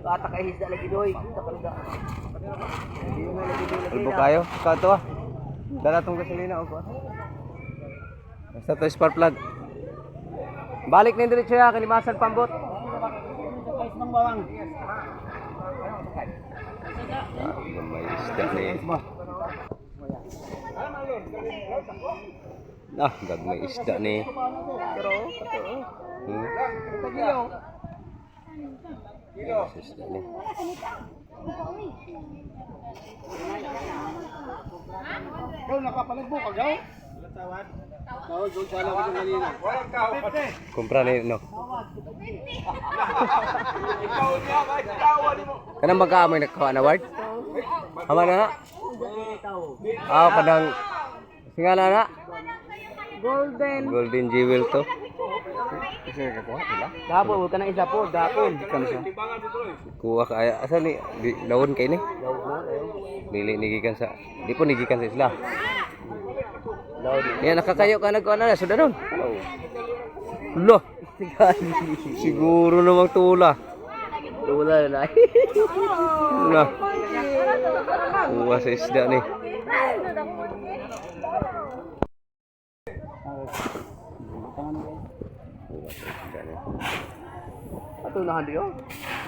Kata kay hisda lagi doy. Takalda. Albo kayo. Kato ah. Dala tong gasolina o ko. Basta to spark plug. Balik na diretso ya kalimasan pambot. Nang bawang. May isda ni. Ah, gagmay isda ni. Pero tagiyo. Isda ni. Kau nakapalagbo ka gaw? Tawad. Tawad go sala ko kanina. Walang kao. Kumpra ni no. Ikaw niya ba tawad mo? Kanang magkaamoy nakakuha na award? Hama na. Ah, kadang singala na. Golden jewel to. Kasi nakakuha sila. Dapol ka na isa po, dapol. Kan siya. Kuha kaya asa ni lawon kay ni? Dili nigikan sa. Di po nigikan sa isla. Yan nakakayo ka nagkuha na sudah nun. Lo. Siguro namang tula. Tula na. Na. Kuha sa isda ni. Ato na handi oh.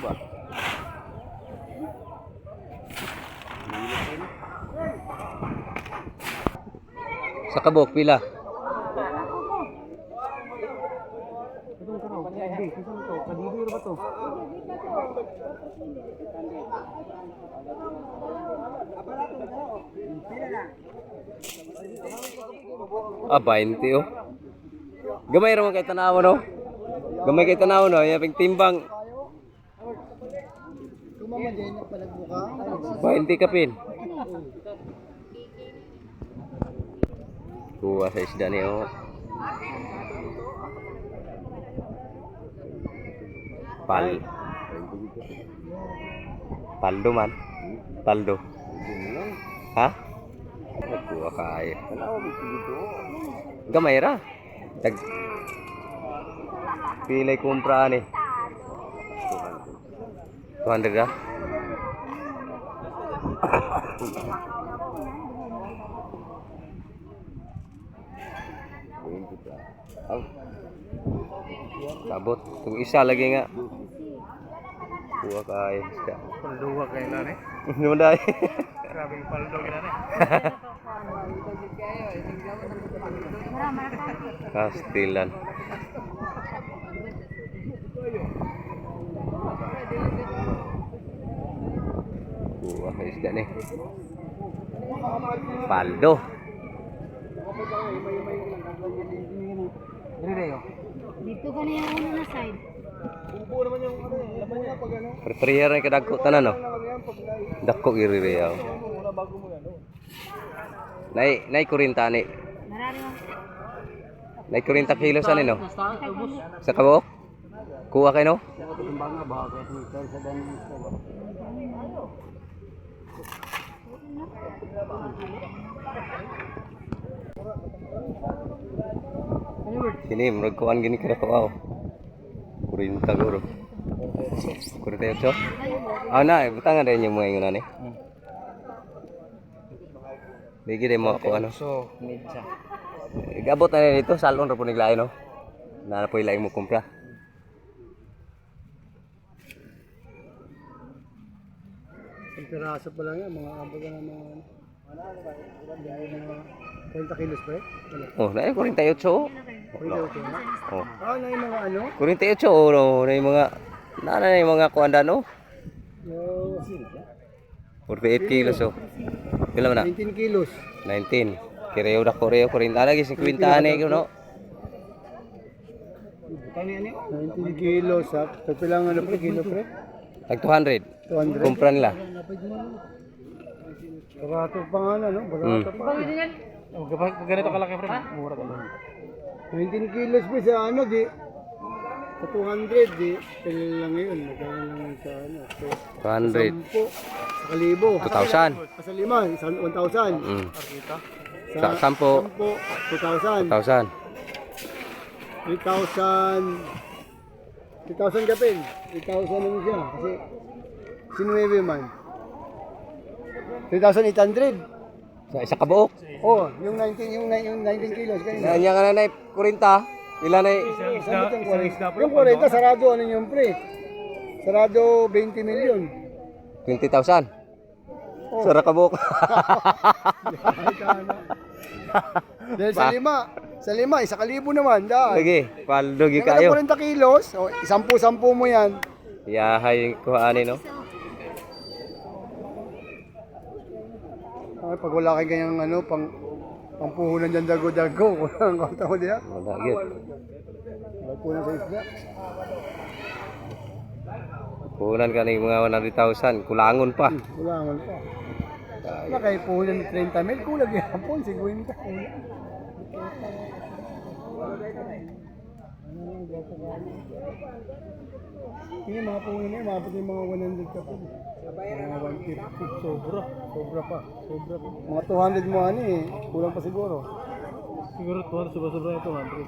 Ba. Sa kabok pila. Ah, 20 oh. Gamay ra man kay tanaw no. Gamay kay tanaw no, yaping timbang. Kumaman din palagbuka. 20 kapin. Kuha sa isda ni oh. Paldo man. Paldo. Ha? Kuha kaya. Gamay ra. Dag pilay kumpra ni. 200 ra. Sabot. Tung isa lagi nga. Kuha kaya. Palduwa kay na ni. Nuday. Grabe paldo gina ni. Kastilan. Kuha kaya isda ni. Paldo. Dito ka na yung una na side. Ubo naman yung ano, laman niya pag ano. Prepare na kadagko tanan no. Dako iri yaw. Muna bago mo yan. Nay 40 ni. Marami mo. Nay 40 kilos ani no. Sa kabok. Kuha kay no. Timbanga ba kasi sa dami sa. Sini murag kuan gini kada ko aw. 40 guro. 48. Ah na, butangan din yung mga ingon ani. Bigi din mo ako ano. So, medya. Gabot na dito salon ra po niglaay no. Na po ilay mo kumpra. Piraso pa lang yan, mga abaga na mga 40 kilos pa eh. Oh, na 48 oh. 48 na? Oh. Ah, na yung mga ano? 48 oh, no, na yung mga na yung mga kuanda no. Yung 48 kilos oh. Pila man na? 19 kilos. 19. Kireo da koreo 40 lagi 50 ani ko no. 19 kilos ha. Kapilang ano pa kilo pre? Tag 200. 200. Kumpra nila. Barato pa nga na, no? Barato pa. Oh, ganito kalaki, friend. Mura ka lang. 19 kilos pa sa ano, di. Sa 200, di. Pili lang yun. Magkano lang sa ano. 200. 10, sa kalibo. 2,000. Sa 5, 1,000. Sa 10. 2,000. 2,000. 3,000 kapin. 3,000 naman siya. Kasi Si 9 man. 3,800. Sa isa ka buok. Oh, yung 19 kilos kanina. Yan ka na na 40. Ilan na Sabi yung 40, sarado ano yung pre? Sarado 20 million. 20,000. Oh. Sara ka buok. Dahil sa 5, 1,000 naman. Dahil. Lagi, paldogi Yung kayo. 40 kilos, oh, 10 mo yan. Yahay yung kuhanin, no? Ay, pag wala kang ganyang ano, pangpuhunan dyan dago-dago, walang kota mo diya. Wala, yun. Pagpuhunan sa isda. Puhunan ka ng mga 100,000. Kulangon pa. Wala naman pa. Wala kayo puhunan ng 30 mil, kulang yan hapon, 50 kulang. Yung mga puhunan na yun, mabot yung mga 100 ka po. Mga 150, sobra pa. Mga 200 mo ano eh, kulang pa siguro. Siguro 200, sobra-sobra yung 200.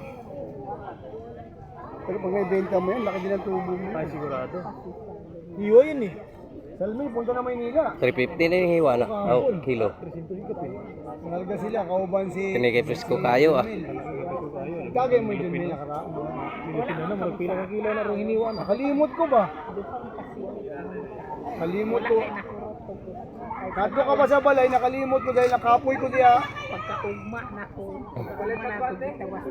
Pero pag may benta mo yan, laki din ang tubo mo. Ay, sigurado. Hiwa yun eh. Salmi, punta na Maynila. 350 na yung hiwa na. Oh, kilo. 300 higit eh. Nalga sila, kauban si... Kinikipis ko kayo, ah. Kagay mo yun din nakaraan. Pilipino na, magpila ka kilo na rin hiniwa na. Nakalimot ko ba? Kalimot ko. Kadto ka pa sa balay, nakalimot ko dahil nakapoy ko diya. Pagkaugma na ko. Ugma na ko dito was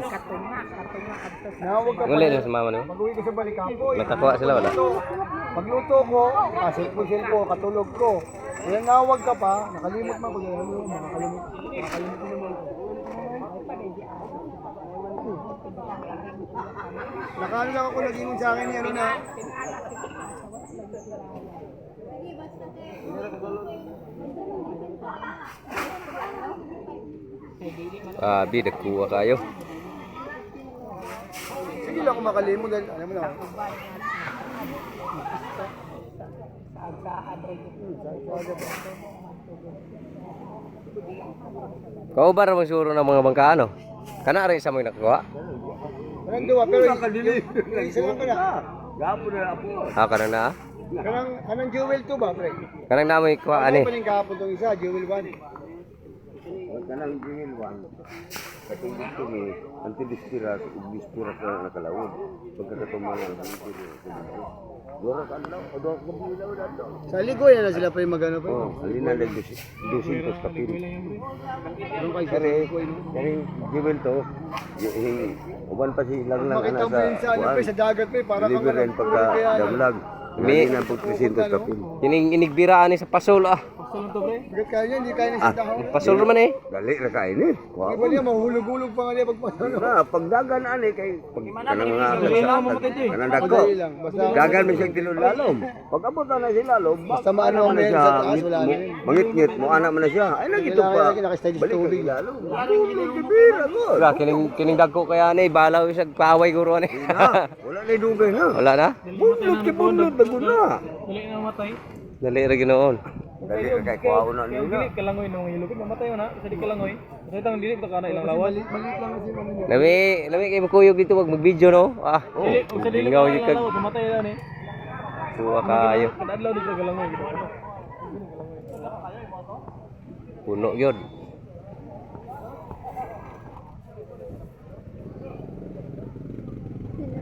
katunga kadto. Nawag ka pa. Nguli na sa mama no? Mag-uwi ko sa balik kapoy. Natakuha sila, wala? Pagluto ko, cellphone ko, katulog ko. Kaya nawag ka pa, nakalimot man ko dahil makakalimot ko naman. Nakaano lang ako nag-ingon sa akin yan na. Dakuha kayo. Sige lang ako makalimot dahil alam mo na. Kau ba naman siguro ng mga bangka, ano? Kana rin sa mga nakakuha? Kanang duwa, pero isa lang ka na. Kanang na? Kanang jewel 2 ba, pre? Kanang namoy kuha, Ano ani? pa rin kahapon itong isa, jewel 1. Kanang dingil wan. Katulad ko ni antidispiras, dispiras na nakalawod. Pagkakatumalan ng Dora ka lang, o dora ka bilaw na to. Sa ligoy na sila pa yung magano pa. Oh, halina lang 200 kapil. Anong kayo sa Kare, ligoy? kare jewel to. Uban pa silang lang Makita mo yun sa ano kuwan. pre, sa dagat pre, para kang Deliveran pagka damlag. Mi- Halina po 300 kapil. Kining inigbiraan ni sa pasol, ah. Gusto lang to, pre? Bigat kaya niya, hindi kaya ng sintahaw. Pasol naman eh. Dali na kain eh. Di ba niya, mahulog-hulog pa nga niya pagpasano. Na, pagdagan ani kay kanang Dali lang mo makita eh. kanang dako. Madali lang, basta Dagan mo siyang tinulalom. Pag abot na siya lalom, Basta maano ang meron sa taas, wala na rin. Mangit-ngit mo anak mo na siya. Ay nagito Kailangan pa. lagi nakastyle sa Balik tubig. ka lalom. Tulog bibira ko. Wala, kining dagko kaya ni balaw sa kaaway guro ni. Wala na dugay na. Wala na? Bunod ki bunod bago na. Dali na matay. Dali ra ginoon. Dali ka kay kuha na Yung nila. dili kalangoy nung hilupit, mamatay mo na. Isa di kalangoy. Kasi itang dili, ito ka na ilang lawal. Maliit lang kasi ano niya. Lami kay makuyog dito wag mag-video no. Ah. Dili, kung sa dili Lingaw ka yung ilang lawal, mamatay na ni. Suwa kayo. Kadadlaw dito kalangoy. Puno yun.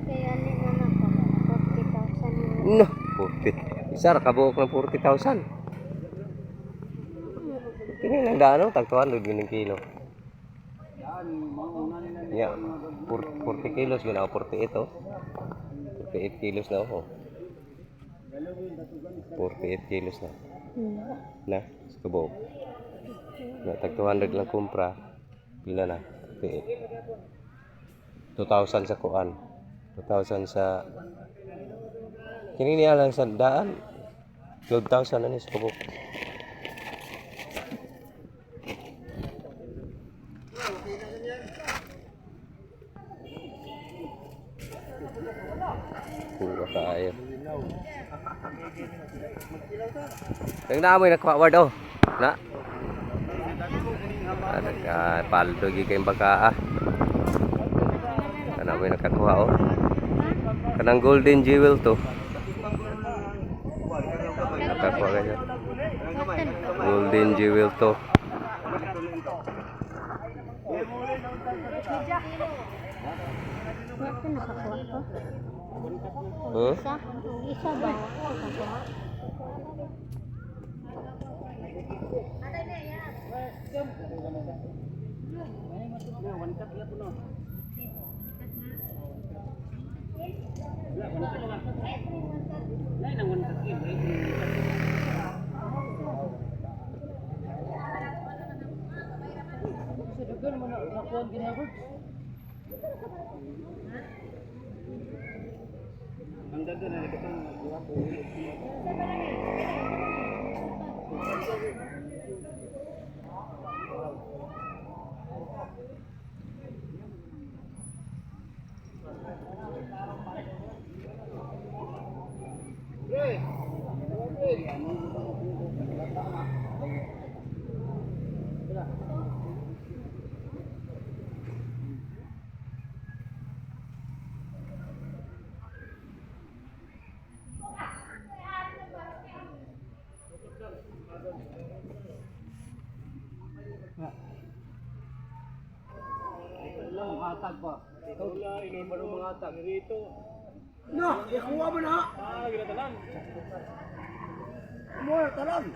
Kaya ni na 40,000 No, 40. Isa ra kabuok ng 40,000. Kini lang daano tagtuan do gining kilo. Ya, 40 kilos yun ako 48 oh. 48 kilos na ako. 48 kilos na. Na, sa kabuok. Na tag 200 lang kumpra. Pila na? 48. 2,000 sa kuan. 2,000 sa kini niya lang sa daan. 12,000 na ni sa kabuk. Pura kayo. Ang namoy nakuha word oh. Na. Ada ka paldo gi kay baka ah. Kana may nakakuha oh. Kanang golden jewel to. Nakakuha ka dyan. Golden jewel to. Ito nakakuha ko. Huh? Isa ba? Nakakuha. Na, ikuha mo na. Mo, talang.